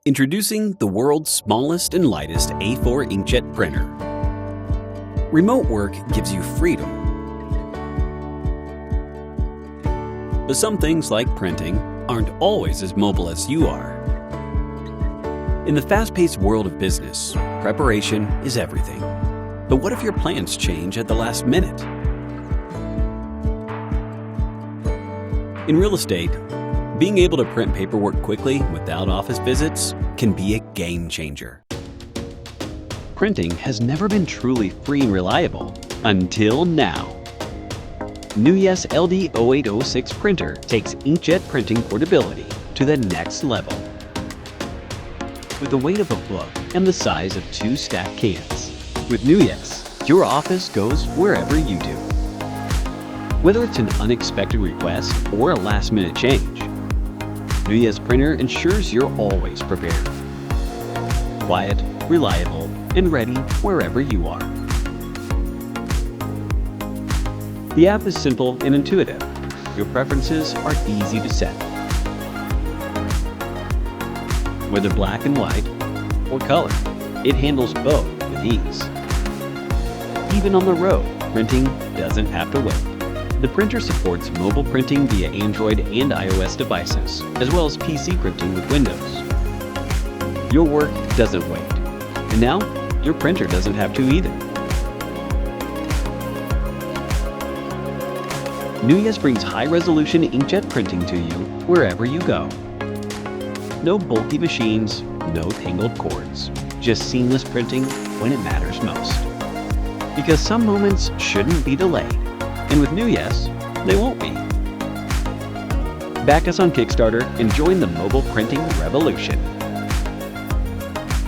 Introducing the world's smallest and lightest A4 inkjet printer. Remote work gives you freedom. But some things, like printing, aren't always as mobile as you are. In the fast-paced world of business, preparation is everything. But what if your plans change at the last minute? In real estate, being able to print paperwork quickly without office visits can be a game changer. Printing has never been truly free and reliable until now. NEWYES LD0806 printer takes inkjet printing portability to the next level. With the weight of a book and the size of 2 stacked cans, with NEWYES, your office goes wherever you do. Whether it's an unexpected request or a last-minute change, NEWYES printer ensures you're always prepared. Quiet, reliable, and ready wherever you are. The app is simple and intuitive. Your preferences are easy to set. Whether black and white or color, it handles both with ease. Even on the road, printing doesn't have to wait. The printer supports mobile printing via Android and iOS devices, as well as PC printing with Windows. Your work doesn't wait, and now your printer doesn't have to either. NEWYES brings high-resolution inkjet printing to you wherever you go. No bulky machines, no tangled cords, just seamless printing when it matters most. Because some moments shouldn't be delayed. And with NEWYES, they won't be. Back us on Kickstarter and join the mobile printing revolution.